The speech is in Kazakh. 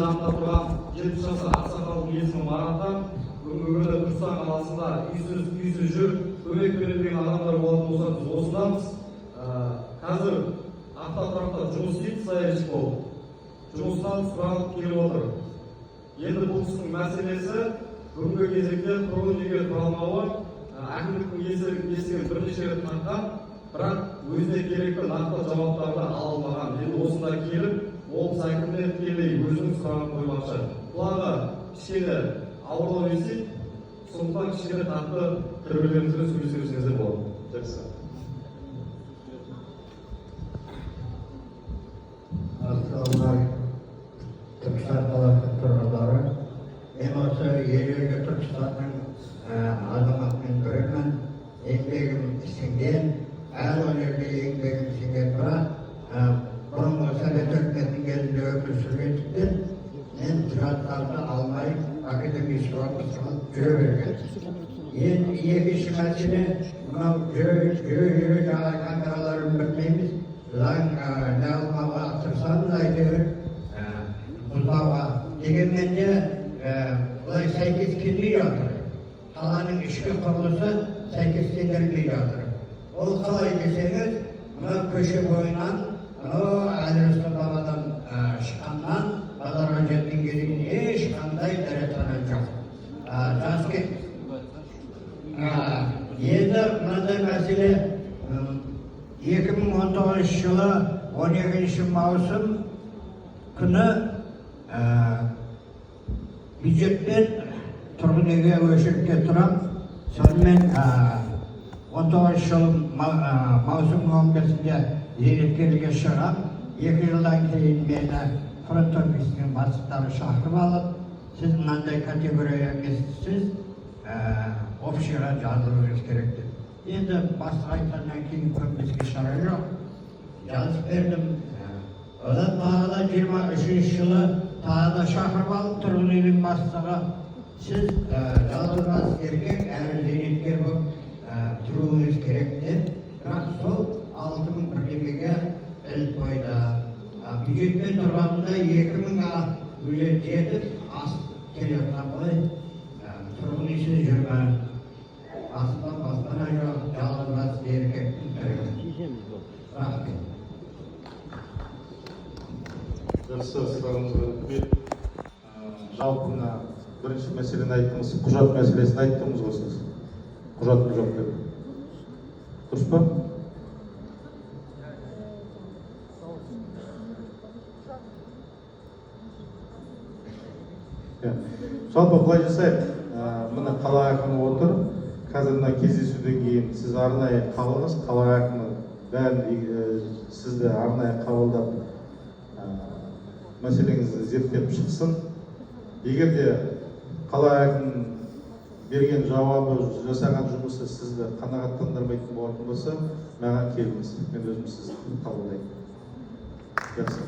тұрған 70 жасар ақсақалдың есімі Мараттан, бүгінгі күні Түркістан қаласында үйсіз жүр, көмек берілген адамдар болатын болса, біз осындамыз. Қазір автотұрақта жұмыс істейді, саяжик болып. Жұмыстан сұранып келіп отыр. Енді бұл кісінің мәселесі бүгінгі кезекте тұрғын үйге тұра алмауы, әкімдіктің есігін бірнеше рет қаққан, бірақ өзіне керекті нақты жауаптарды ала алмаған. Енді осында келіп, облыс әкіміне тікелей өзінің сұрағын қоймақшы. Бұларға кішкене ауырлау естейді, сондықтан кішкене нақты бір-бірлеріңізбен сөйлесеңіздер болады. Жақсы. Ассалаумағалейкум. Түркістан қаласының тұрғындары. Мен осы елдегі Түркістанның азаматының бірімін. Еңбегім сіңген, әр өнерде еңбегім сіңген, бірақ бұрынғы совет үкіметінің кезінде өмір сүргендіктен мен құжаттарды алмай академический сығып жүре берген. Енді екінші мәселе, мынау жүре жаңа камераларын білмейміз. Заң не алмауға тырысамыз әйтеуір бұзбауға. Дегенмен де бұлай сәйкес келмей жатыр. Қаланың ішкі құрылысы сәйкестендірілмей жатыр. Ол қалай десеңіз, мына көше бойынан, Әлі Рүстем Бабадан шыққаннан базарға жеткенге дейін ешқандай дәретхана жоқ. Енді мынандай мәселе 2019 жылы 12 маусым күні бюджеттен тұрғын үйге өшіріпке тұрам. Сонымен 19 жыл маусым 15-інде зейнеткерлікке шығам. 2 жылдан кейін мені фронт офисінің бастықтары шақырып алып, сіз мынандай категория емессіз, общийға жазылуыңыз керек деп. Енді бастық айтқаннан кейін көмбізге шара жоқ. Жазып бердім. Одан тағы да 23 жылы тағы да шақырып алып тұрғын үйдің бастығы, сіз жалғыз еркек әрі зейнеткер болып тұруыңыз керек деп, бірақ сол 6000 бірдемеге іліп қойды. Бюджетпен тұрғанында 2000-ға бюджет жетіп, асып келе жатқан ғой. Тұрғын үйсіз жүрген. Астынан баспана жоқ, жалғыз еркектің түрі. Рахмет. Жақсы, сұрағыңызға рахмет. Жалпы мына бірінші мәселені айттыңыз, құжат мәселесін айттыңыз ғой сіз. Құжатым жоқ деп. Дұрыс па? Жалпы былай жасайық, мына қала әкімі отыр. Қазір мына кездесуден кейін сіз арнайы қалыңыз, қала әкімі бәрін сізді арнайы қабылдап мәселеңізді зерттеп шықсын. Егер де қала әкімінің берген жауабы, жасаған жұмысы сізді қанағаттандырмайтын болатын болса, маған келіңіз, мен өзім сізді қабылдаймын. Жақсы.